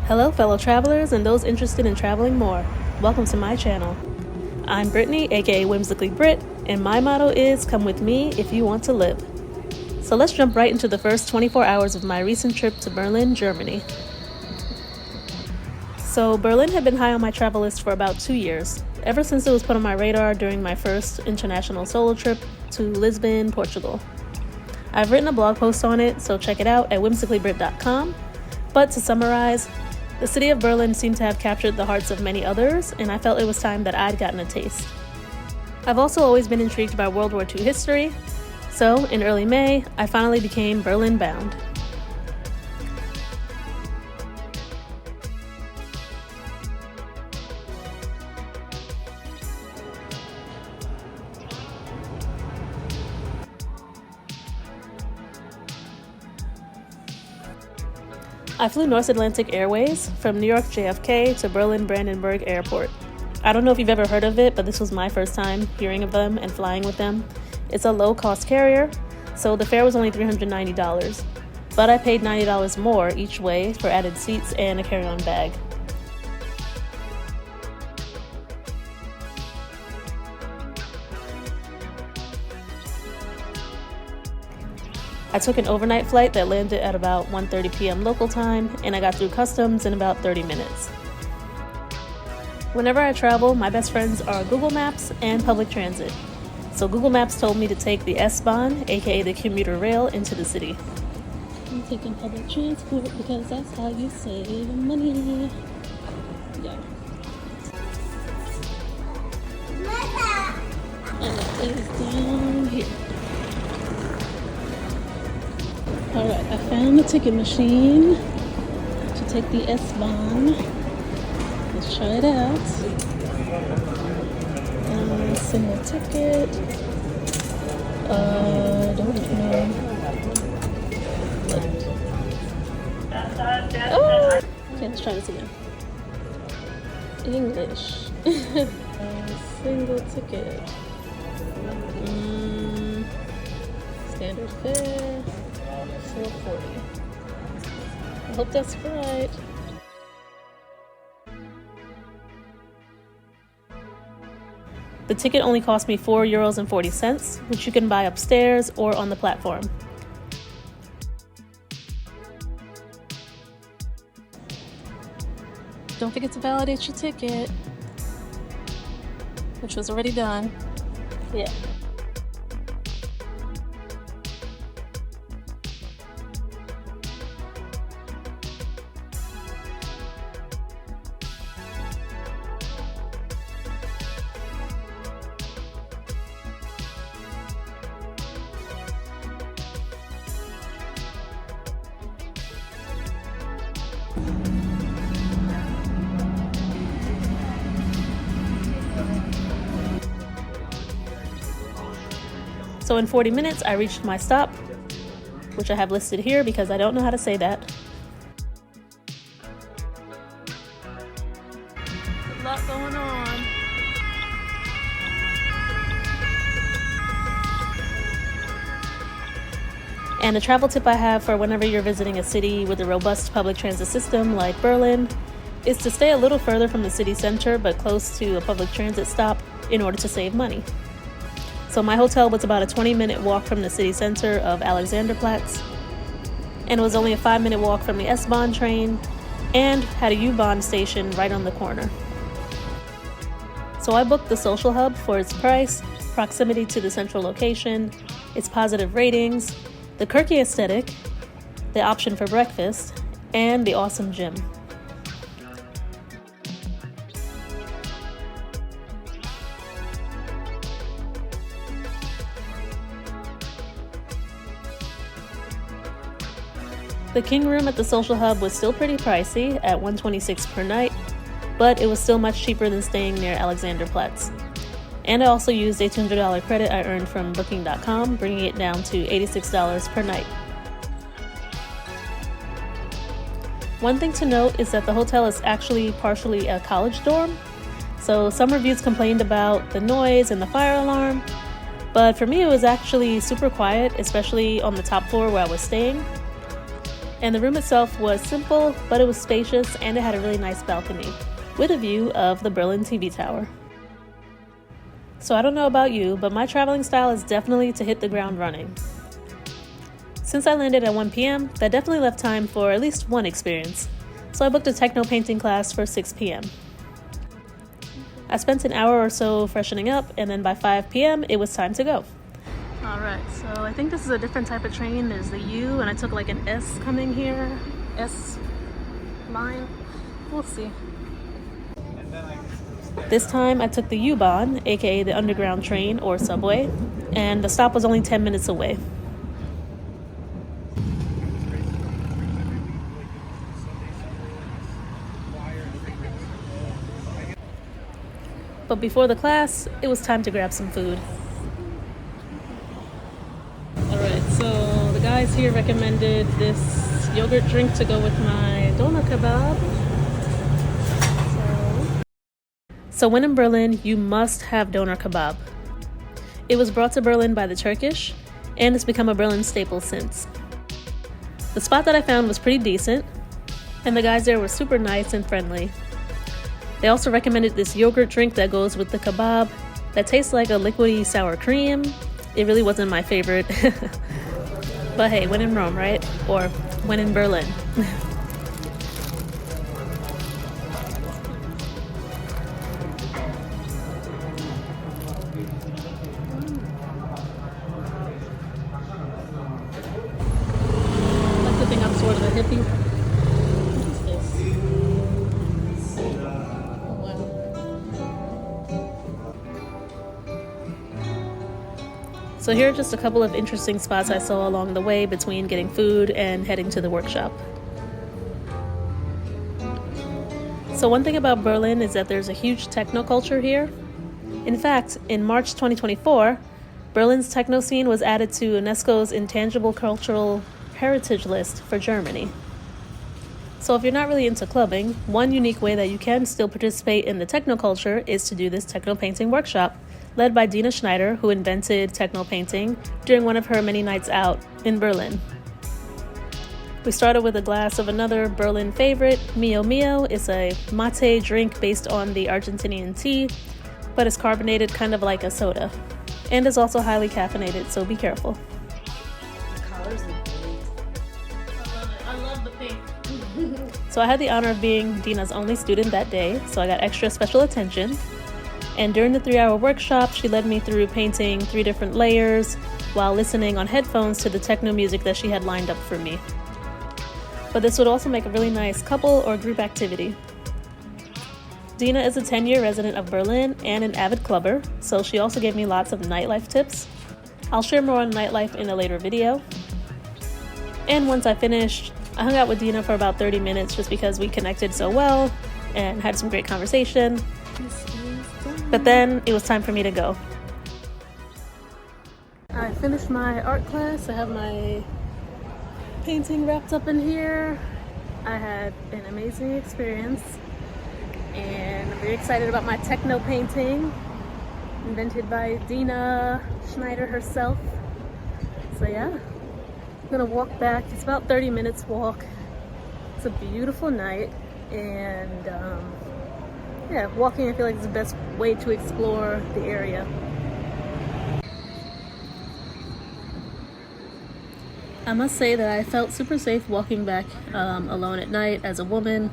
Hello fellow travelers and those interested in traveling more. Welcome to my channel. I'm Brittany, aka Whimsically Britt, and my motto is come with me if you want to live. So let's jump right into the first 24 hours of my recent trip to Berlin, Germany. So Berlin had been high on my travel list for about 2 years, ever since it was put on my radar during my first international solo trip to Lisbon, Portugal. I've written a blog post on it, so check it out at whimsicallybrit.com. But to summarize, the city of Berlin seemed to have captured the hearts of many others, and I felt it was time that I'd gotten a taste. I've also always been intrigued by World War II history, so in early May, I finally became Berlin bound. I flew North Atlantic Airways from New York JFK to Berlin Brandenburg Airport. I don't know if you've ever heard of it, but this was my first time hearing of them and flying with them. It's a low-cost carrier, so the fare was only $390, but I paid $90 more each way for added seats and a carry-on bag. I took an overnight flight that landed at about 1:30 p.m. local time, and I got through customs in about 30 minutes. Whenever I travel, my best friends are Google Maps and public transit. So Google Maps told me to take the S-Bahn, aka the commuter rail, into the city. I'm taking public transport because that's how you save money. Yeah. And it is down here. Alright, I found the ticket machine to take the S-Bahn. Let's try it out. Single ticket. Don't know. Oh! Okay, let's try this again. English. Single ticket. Standard fare. 440. I hope that's right. The ticket only cost me €4.40, which you can buy upstairs or on the platform. Don't forget to validate your ticket, which was already done. Yeah. So in 40 minutes, I reached my stop, which I have listed here because I don't know how to say that. A lot going on. And a travel tip I have for whenever you're visiting a city with a robust public transit system like Berlin is to stay a little further from the city center but close to a public transit stop in order to save money. So my hotel was about a 20-minute walk from the city center of Alexanderplatz, and it was only a 5-minute walk from the S-Bahn train, and had a U-Bahn station right on the corner. So I booked the social hub for its price, proximity to the central location, its positive ratings, the quirky aesthetic, the option for breakfast, and the awesome gym. The king room at the social hub was still pretty pricey at $126 per night, but it was still much cheaper than staying near Alexanderplatz. And I also used a $200 credit I earned from booking.com, bringing it down to $86 per night. One thing to note is that the hotel is actually partially a college dorm, so some reviews complained about the noise and the fire alarm, but for me it was actually super quiet, especially on the top floor where I was staying. And the room itself was simple, but it was spacious and it had a really nice balcony with a view of the Berlin TV tower. So I don't know about you, but my traveling style is definitely to hit the ground running. Since I landed at 1 p.m., that definitely left time for at least one experience. So I booked a techno painting class for 6 p.m. I spent an hour or so freshening up, and then by 5 p.m. it was time to go. Alright, so I think this is a different type of train. There's the U, and I took like an S coming here. S line. We'll see. This time I took the U-Bahn, aka the underground train or subway, and the stop was only 10 minutes away. But before the class, it was time to grab some food. Alright, so the guys here recommended this yogurt drink to go with my doner kebab. So when in Berlin, you must have doner kebab. It was brought to Berlin by the Turkish, and it's become a Berlin staple since. The spot that I found was pretty decent, and the guys there were super nice and friendly. They also recommended this yogurt drink that goes with the kebab that tastes like a liquidy sour cream. It really wasn't my favorite. But hey, when in Rome, right? Or when in Berlin. I like to think I'm sort of a hippie. So here are just a couple of interesting spots I saw along the way between getting food and heading to the workshop. So one thing about Berlin is that there's a huge techno culture here. In fact, in March 2024, Berlin's techno scene was added to UNESCO's Intangible Cultural Heritage List for Germany. So if you're not really into clubbing, one unique way that you can still participate in the techno culture is to do this techno painting workshop, led by Dina Schneider, who invented techno painting during one of her many nights out in Berlin. We started with a glass of another Berlin favorite, Mio Mio. It's a mate drink based on the Argentinian tea, but it's carbonated kind of like a soda. And is also highly caffeinated, so be careful. The colors look great. I love the pink. So I had the honor of being Dina's only student that day, so I got extra special attention. And during the 3-hour workshop, she led me through painting 3 different layers while listening on headphones to the techno music that she had lined up for me. But this would also make a really nice couple or group activity. Dina is a 10-year resident of Berlin and an avid clubber, so she also gave me lots of nightlife tips. I'll share more on nightlife in a later video. And once I finished, I hung out with Dina for about 30 minutes just because we connected so well and had some great conversation. But then it was time for me to go. I finished my art class. I have my painting wrapped up in here. I had an amazing experience and I'm very excited about my techno painting invented by Dina Schneider herself. So yeah, I'm gonna walk back. It's about 30 minutes walk. It's a beautiful night and yeah, walking I feel like is the best way to explore the area. I must say that I felt super safe walking back alone at night as a woman.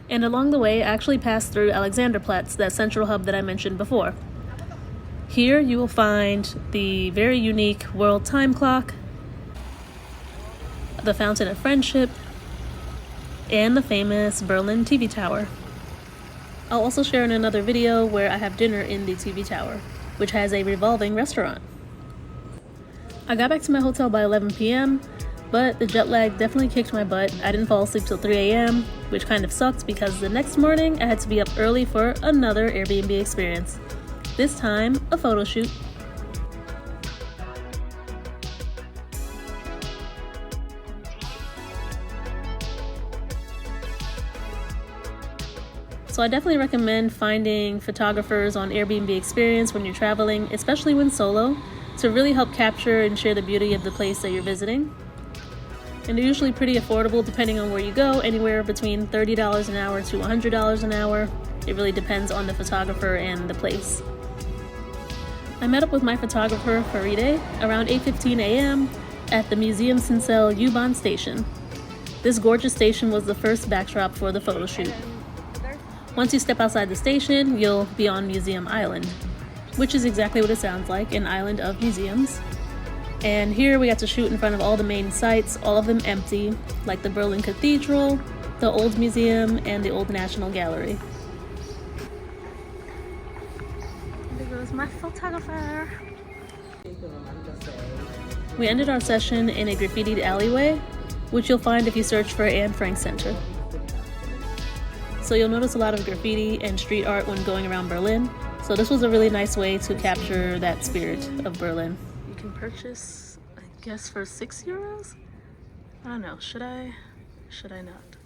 And along the way, I actually passed through Alexanderplatz, that central hub that I mentioned before. Here you will find the very unique world time clock, the Fountain of Friendship, and the famous Berlin TV tower. I'll also share in another video where I have dinner in the TV tower, which has a revolving restaurant. I got back to my hotel by 11 p.m., but the jet lag definitely kicked my butt. I didn't fall asleep till 3 a.m., which kind of sucked because the next morning I had to be up early for another Airbnb experience. This time, a photo shoot. So I definitely recommend finding photographers on Airbnb Experience when you're traveling, especially when solo, to really help capture and share the beauty of the place that you're visiting. and they're usually pretty affordable depending on where you go, anywhere between $30 an hour to $100 an hour. It really depends on the photographer and the place. I met up with my photographer Faride around 8:15 a.m. at the Museumsinsel U-Bahn station. This gorgeous station was the first backdrop for the photo shoot. Once you step outside the station, you'll be on Museum Island, which is exactly what it sounds like, an island of museums. And here we got to shoot in front of all the main sites, all of them empty, like the Berlin Cathedral, the Old Museum, and the Old National Gallery. There goes my photographer. We ended our session in a graffitied alleyway, which you'll find if you search for Anne Frank Center. So you'll notice a lot of graffiti and street art when going around Berlin. So this was a really nice way to capture that spirit of Berlin. You can purchase, I guess, for €6? I don't know, should I not?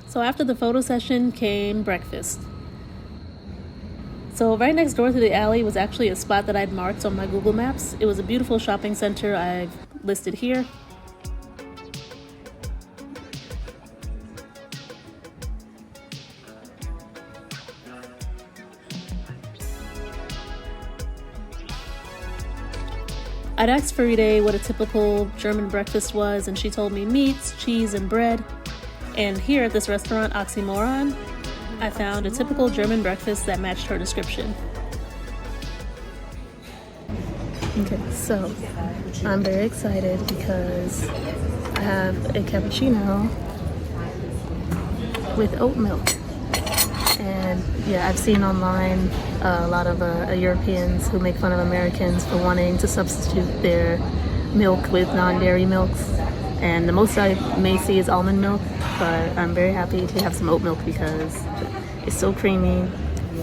So after the photo session came breakfast. So right next door to the alley was actually a spot that I'd marked on my Google Maps. It was a beautiful shopping center I've listed here. I'd asked Faride what a typical German breakfast was, and she told me meats, cheese, and bread. And here at this restaurant, Oxymoron, I found a typical German breakfast that matched her description. Okay, so I'm very excited because I have a cappuccino with oat milk. And yeah, I've seen online a lot of Europeans who make fun of Americans for wanting to substitute their milk with non-dairy milks. And the most I may see is almond milk, but I'm very happy to have some oat milk because it's so creamy.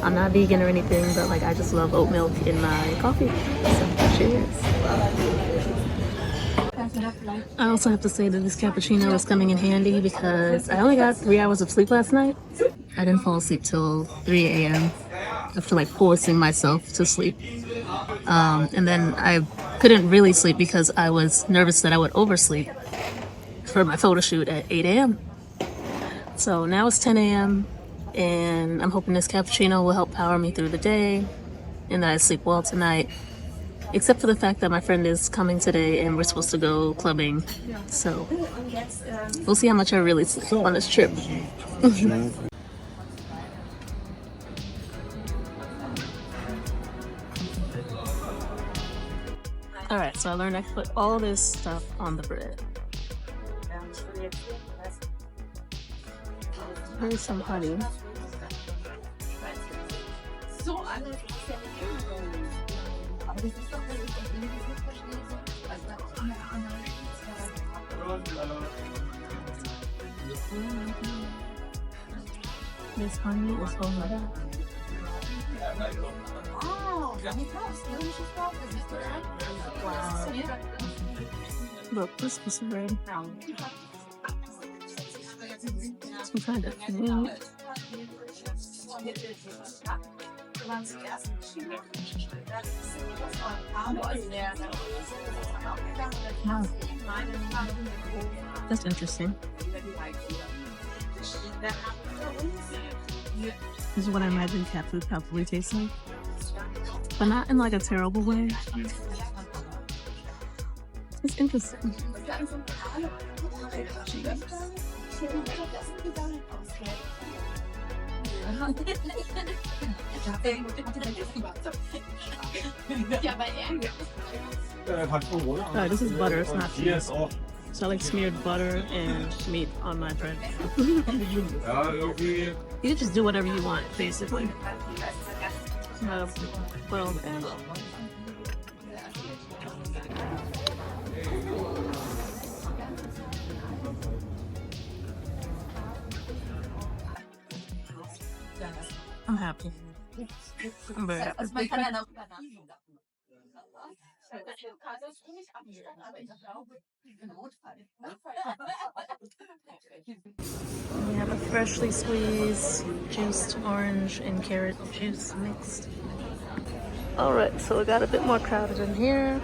I'm not vegan or anything, but like I just love oat milk in my coffee. So cheers. I also have to say that this cappuccino is coming in handy because I only got 3 hours of sleep last night. I didn't fall asleep till 3 a.m. after like forcing myself to sleep. And then I couldn't really sleep because I was nervous that I would oversleep for my photo shoot at 8 a.m. So now it's 10 a.m. and I'm hoping this cappuccino will help power me through the day and that I sleep well tonight. Except for the fact that my friend is coming today and we're supposed to go clubbing. So we'll see how much I really sleep on this trip. Alright, so I learned I can put all this stuff on the bread. Here's some honey. This honey is so good. Wow. Look, this is bread. Some kind of meat. Wow. That's interesting. This is what I imagine cat food probably tastes like. But not in like a terrible way. It's interesting. Oh, this is butter, it's not cheese. So I like smeared butter and meat on my bread. You can just do whatever you want, basically. Put on the egg. I'm happy. I'm very happy. We have a freshly squeezed juiced orange and carrot juice mixed. Alright, so it got a bit more crowded in here,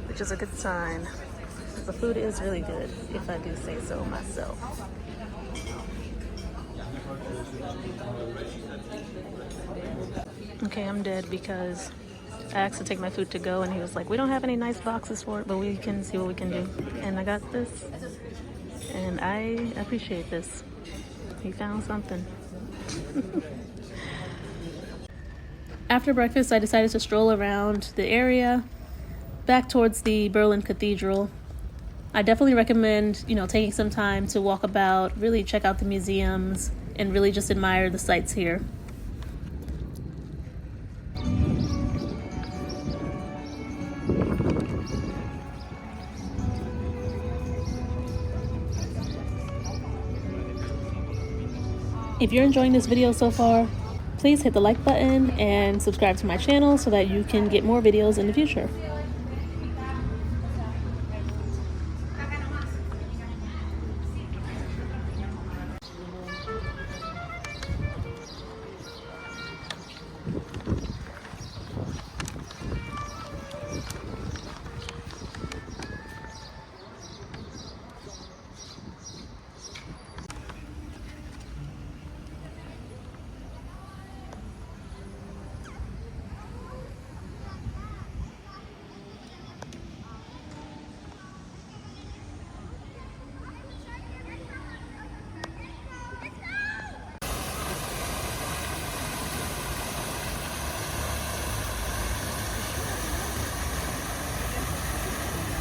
which is a good sign. The food is really good, if I do say so myself. Okay, I'm dead because I asked to take my food to go and he was like, we don't have any nice boxes for it, but we can see what we can do. And I got this, and I appreciate this. He found something. After breakfast, I decided to stroll around the area, back towards the Berlin Cathedral. I definitely recommend, taking some time to walk about, really check out the museums, and really just admire the sights here. If you're enjoying this video so far, please hit the like button and subscribe to my channel so that you can get more videos in the future.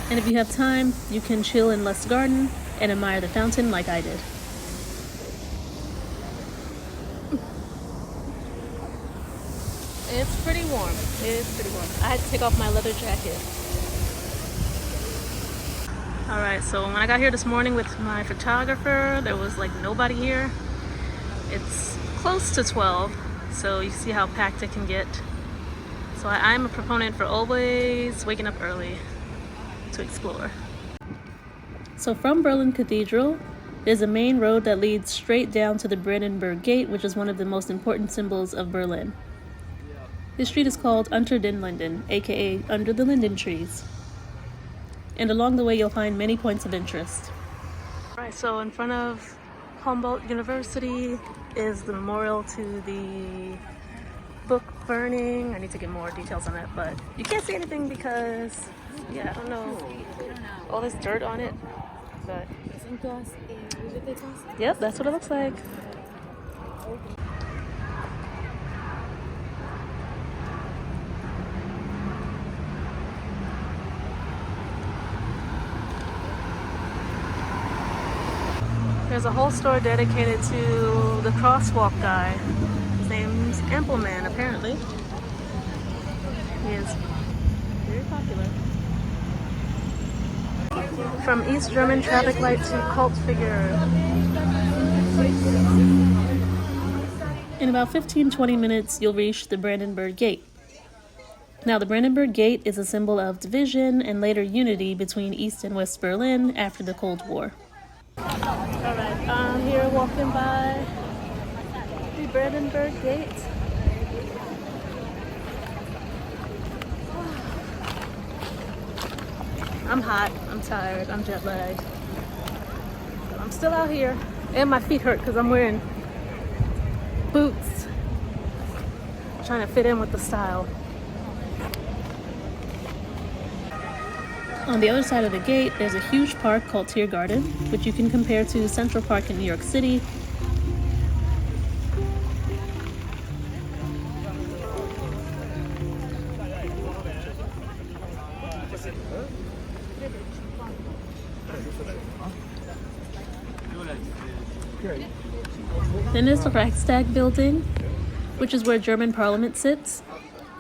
And if you have time, you can chill in Lust's garden and admire the fountain like I did. It's pretty warm. I had to take off my leather jacket. Alright, so when I got here this morning with my photographer, there was like nobody here. It's close to 12, so you see how packed it can get. So I'm a proponent for always waking up early to explore. So from Berlin Cathedral, there's a main road that leads straight down to the Brandenburg Gate, which is one of the most important symbols of Berlin. This street is called Unter den Linden, aka Under the Linden Trees. And along the way you'll find many points of interest. Alright, so in front of Humboldt University is the memorial to the book burning. I need to get more details on that, but you can't see anything because, I don't know, all this dirt on it, but yep, that's what it looks like. There's a whole store dedicated to the crosswalk guy. His name's Ampleman, apparently. He is very popular. From East German traffic light to cult figure. In about 15-20 minutes, you'll reach the Brandenburg Gate. Now, the Brandenburg Gate is a symbol of division and later unity between East and West Berlin after the Cold War. Alright, I'm here walking by the Brandenburg Gate. I'm hot, I'm tired, I'm jet lagged. But I'm still out here, and my feet hurt because I'm wearing boots. Trying to fit in with the style. On the other side of the gate, there's a huge park called Tiergarten, which you can compare to Central Park in New York City. Then there's the Reichstag building, which is where German Parliament sits.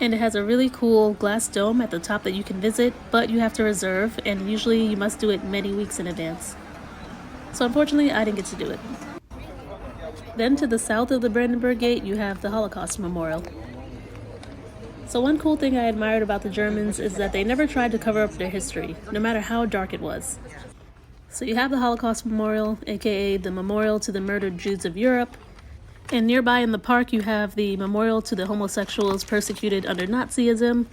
And it has a really cool glass dome at the top that you can visit, but you have to reserve, and usually you must do it many weeks in advance. So unfortunately, I didn't get to do it. Then to the south of the Brandenburg Gate, you have the Holocaust Memorial. So one cool thing I admired about the Germans is that they never tried to cover up their history, no matter how dark it was. So you have the Holocaust Memorial, aka the Memorial to the Murdered Jews of Europe, and nearby in the park you have the Memorial to the Homosexuals Persecuted under Nazism,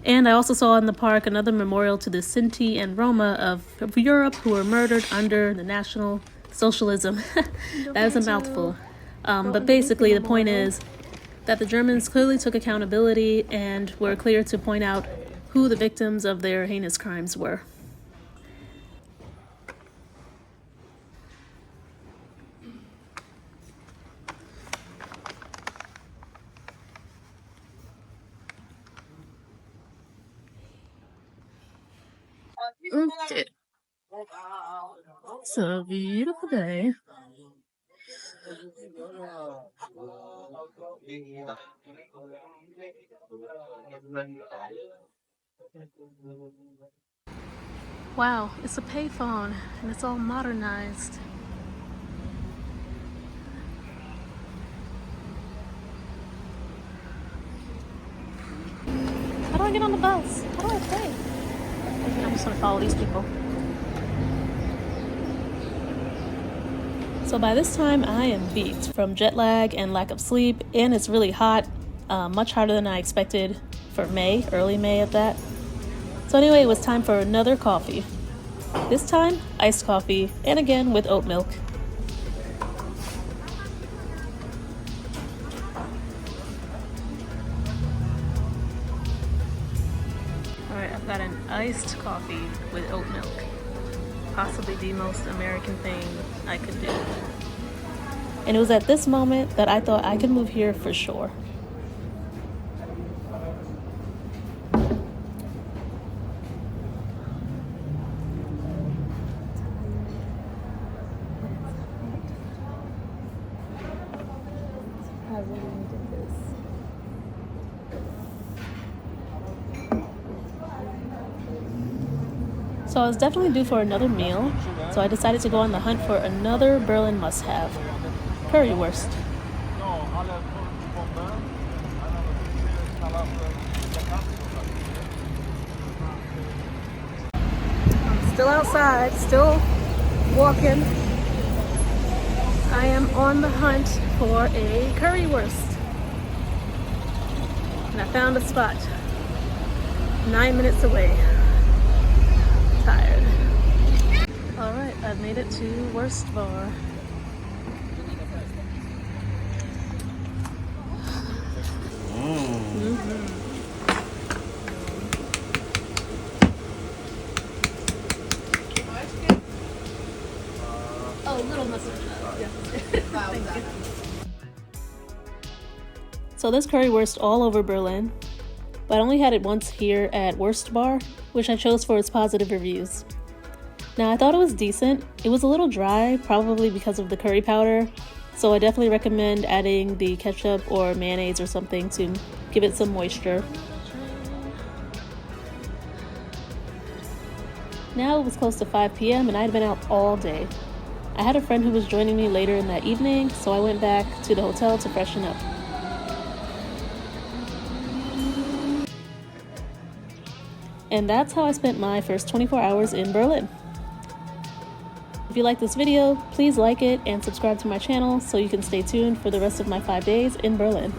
and I also saw in the park another memorial to the Sinti and Roma of Europe who were murdered under the National Socialism. That is a mouthful. But basically the point is that the Germans clearly took accountability and were clear to point out who the victims of their heinous crimes were. Okay. It's a beautiful day. Wow, it's a payphone and it's all modernized. How do I get on the bus? How do I pay? I'm just gonna follow these people. So by this time I am beat from jet lag and lack of sleep, and it's really hot, much hotter than I expected for May, early May of that. So anyway, it was time for another coffee. This time, iced coffee, and again with oat milk. Alright, I've got an iced coffee with oat milk. Possibly the most American thing I could do. And it was at this moment that I thought I could move here for sure. So I was definitely due for another meal, so I decided to go on the hunt for another Berlin must-have, Currywurst. I'm still outside, still walking. I am on the hunt for a Currywurst. And I found a spot 9 minutes away. Tired. Alright, I've made it to WurstBar. Oh, little mustard. Yeah. So there's Currywurst all over Berlin, but I only had it once here at WurstBar, which I chose for its positive reviews. Now I thought it was decent. It was a little dry, probably because of the curry powder, so I definitely recommend adding the ketchup or mayonnaise or something to give it some moisture. Now it was close to 5 p.m. and I'd been out all day. I had a friend who was joining me later in that evening, so I went back to the hotel to freshen up. And that's how I spent my first 24 hours in Berlin. If you like this video, please like it and subscribe to my channel so you can stay tuned for the rest of my 5 days in Berlin.